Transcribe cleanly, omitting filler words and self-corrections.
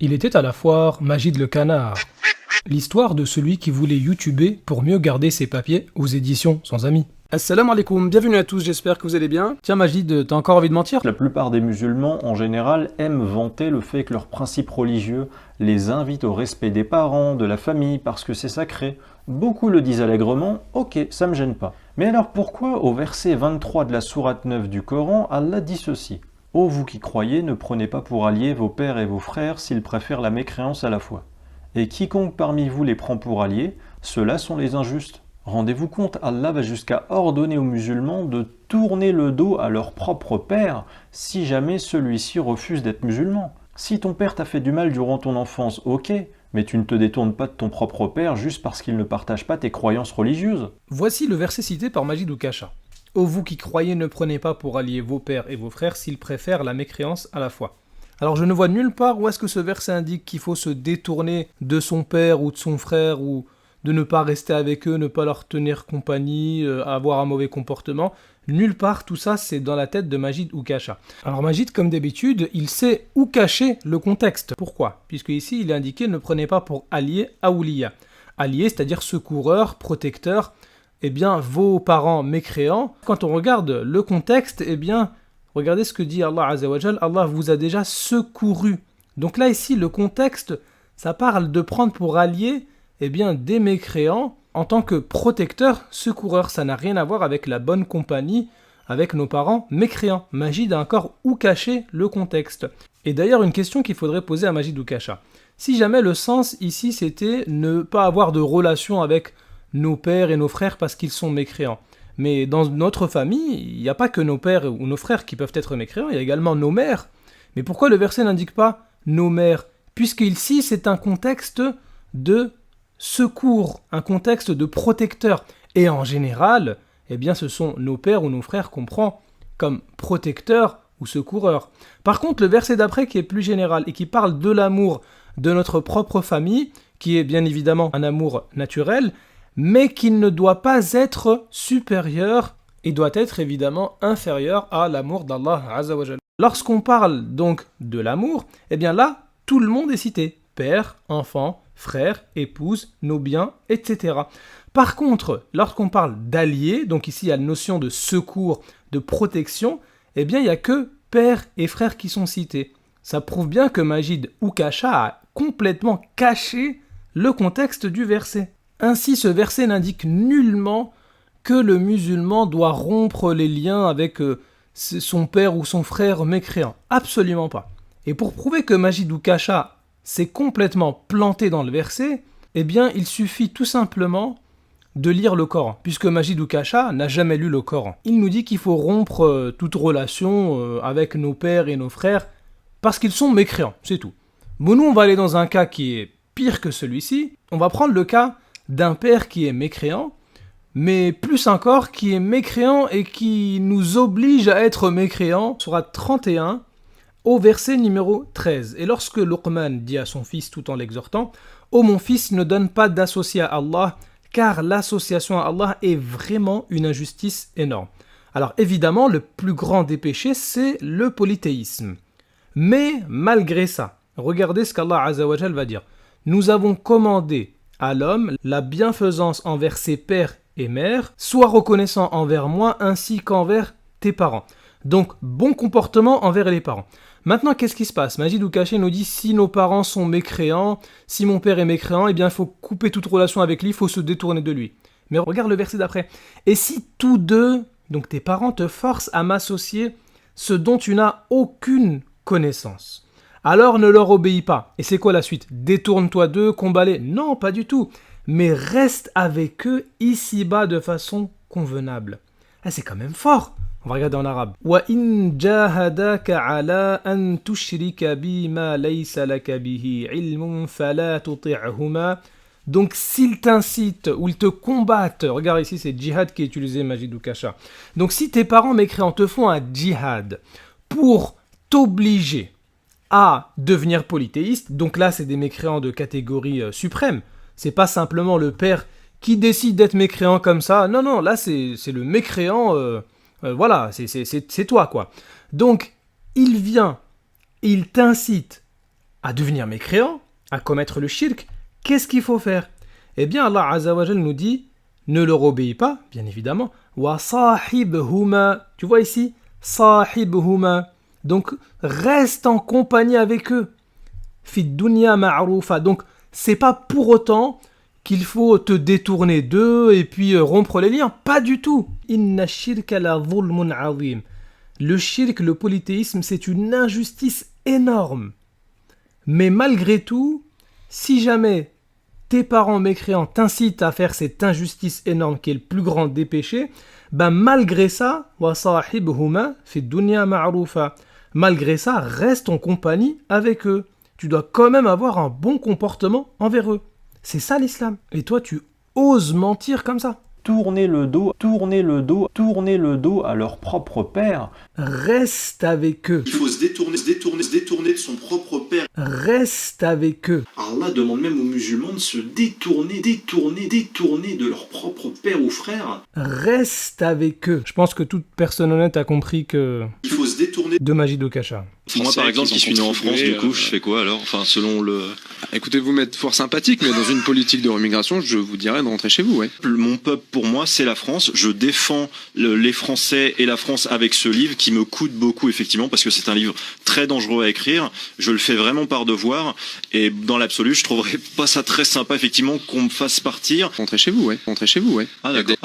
Il était à la foire Majid le canard. L'histoire de celui qui voulait youtuber pour mieux garder ses papiers aux éditions Sans Amis. Assalamu alaikum, bienvenue à tous, j'espère que vous allez bien. Tiens Majid, t'as encore envie de mentir? La plupart des musulmans, en général, aiment vanter le fait que leurs principes religieux les invitent au respect des parents, de la famille, parce que c'est sacré. Beaucoup le disent allègrement, ok, ça me gêne pas. Mais alors pourquoi, au verset 23 de la sourate 9 du Coran, Allah dit ceci: Ô vous qui croyez, ne prenez pas pour alliés vos pères et vos frères s'ils préfèrent la mécréance à la foi. Et quiconque parmi vous les prend pour alliés, ceux-là sont les injustes. Rendez-vous compte, Allah va jusqu'à ordonner aux musulmans de tourner le dos à leur propre père si jamais celui-ci refuse d'être musulman. Si ton père t'a fait du mal durant ton enfance, ok, mais tu ne te détournes pas de ton propre père juste parce qu'il ne partage pas tes croyances religieuses. Voici le verset cité par Majid Oukacha. Ô vous qui croyez, ne prenez pas pour alliés vos pères et vos frères s'ils préfèrent la mécréance à la foi. Alors je ne vois nulle part où est-ce que ce verset indique qu'il faut se détourner de son père ou de son frère ou de ne pas rester avec eux, ne pas leur tenir compagnie, avoir un mauvais comportement. Nulle part, tout ça, c'est dans la tête de Majid Oukacha. Alors Majid, comme d'habitude, il sait où cacher le contexte. Pourquoi? Puisque ici, il est indiqué ne prenez pas pour allié Aouliya. Allié, c'est-à-dire secoureur, protecteur, eh bien, vos parents mécréants. Quand on regarde le contexte, eh bien, regardez ce que dit Allah Azza wa Jal, Allah vous a déjà secouru. Donc là, ici, le contexte, ça parle de prendre pour allié eh bien, des mécréants en tant que protecteur, secoureur. Ça n'a rien à voir avec la bonne compagnie, avec nos parents mécréants. Majid a encore où cacher le contexte. Et d'ailleurs, une question qu'il faudrait poser à Majid Oukacha. Si jamais le sens ici, c'était ne pas avoir de relation avec nos pères et nos frères parce qu'ils sont mécréants. Mais dans notre famille, il n'y a pas que nos pères ou nos frères qui peuvent être mécréants, il y a également nos mères. Mais pourquoi le verset n'indique pas nos mères? Puisqu'ici, c'est un contexte de secours, un contexte de protecteur. Et en général, eh bien, ce sont nos pères ou nos frères qu'on prend comme protecteurs ou secoureurs. Par contre, le verset d'après qui est plus général et qui parle de l'amour de notre propre famille, qui est bien évidemment un amour naturel, mais qui ne doit pas être supérieur et doit être évidemment inférieur à l'amour d'Allah Azza wa Jalla. Lorsqu'on parle donc de l'amour, eh bien là, tout le monde est cité. Père, enfant, frère, épouse, nos biens, etc. Par contre, lorsqu'on parle d'alliés, donc ici il y a la notion de secours, de protection, eh bien il n'y a que père et frère qui sont cités. Ça prouve bien que Majid Oukacha a complètement caché le contexte du verset. Ainsi, ce verset n'indique nullement que le musulman doit rompre les liens avec son père ou son frère mécréant. Absolument pas. Et pour prouver que Majid Oukacha s'est complètement planté dans le verset, eh bien, il suffit tout simplement de lire le Coran, puisque Majid Oukacha n'a jamais lu le Coran. Il nous dit qu'il faut rompre toute relation avec nos pères et nos frères parce qu'ils sont mécréants, c'est tout. Bon, nous, on va aller dans un cas qui est pire que celui-ci. On va prendre le cas d'un père qui est mécréant, mais plus encore qui est mécréant et qui nous oblige à être mécréants. Sourate 31, au verset numéro 13. Et lorsque Luqman dit à son fils tout en l'exhortant: « Ô mon fils, ne donne pas d'associé à Allah, car l'association à Allah est vraiment une injustice énorme. » Alors évidemment, le plus grand des péchés, c'est le polythéisme. Mais malgré ça, regardez ce qu'Allah Azza wa Jal va dire. Nous avons commandé à l'homme la bienfaisance envers ses pères et mères, sois reconnaissant envers moi ainsi qu'envers tes parents. Donc, bon comportement envers les parents. Maintenant, qu'est-ce qui se passe? Majid Oukacha nous dit, si nos parents sont mécréants, si mon père est mécréant, eh bien, il faut couper toute relation avec lui, il faut se détourner de lui. Mais regarde le verset d'après. Et si tous deux, donc tes parents, te forcent à m'associer ce dont tu n'as aucune connaissance, alors ne leur obéis pas. Et c'est quoi la suite? Détourne-toi d'eux, combat-les? Non, pas du tout. Mais reste avec eux ici-bas de façon convenable. Ah, c'est quand même fort. On va regarder en arabe. Wa in jahadaka ala an tushrika bi ma laysa laka bihi ilmun fala tuti'huma. Donc s'ils t'incitent ou ils te combattent, regarde ici c'est djihad qui est utilisé Majid Oukacha. Donc si tes parents mécréants te font un djihad pour t'obliger à devenir polythéiste, donc là c'est des mécréants de catégorie suprême. C'est pas simplement le père qui décide d'être mécréant comme ça. Non, non, là c'est le mécréant... voilà, c'est toi quoi. Donc, il vient, il t'incite à devenir mécréant, à commettre le shirk, qu'est-ce qu'il faut faire? Eh bien, Allah Azza wa Jal nous dit, ne leur obéis pas, bien évidemment. Wa sahibhuma, tu vois ici, sahibhuma. Donc, reste en compagnie avec eux. Fid dunya ma'rufa. Donc, c'est pas pour autant qu'il faut te détourner d'eux et puis rompre les liens. Pas du tout. Inna shirka la dhulmun azim. Le shirk, le polythéisme, c'est une injustice énorme. Mais malgré tout, si jamais tes parents mécréants t'incitent à faire cette injustice énorme qui est le plus grand des péchés, ben malgré ça, wa sahibhuma fi dunya ma'rufa. Malgré ça, reste en compagnie avec eux. Tu dois quand même avoir un bon comportement envers eux. C'est ça l'islam. Et toi, tu oses mentir comme ça. Tourner le dos à leur propre père. Reste avec eux. Il faut se détourner de son propre père. Reste avec eux. Allah demande même aux musulmans de se détourner de leur propre père ou frère. Reste avec eux. Je pense que toute personne honnête a compris que... Il faut se détourner de Majid Kasha. Moi, par exemple, qui suis né en France, du coup, je fais quoi alors? Enfin, selon le... Écoutez, vous m'êtes fort sympathique, mais dans une politique de remigration, je vous dirais de rentrer chez vous, ouais. Mon peuple, pour moi, c'est la France. Je défends les Français et la France avec ce livre qui me coûte beaucoup, effectivement, parce que c'est un livre très dangereux à écrire. Je le fais vraiment par devoir. Et dans l'absolu, je trouverais pas ça très sympa, effectivement, qu'on me fasse partir. Rentrez chez vous, ouais. Ah, d'accord.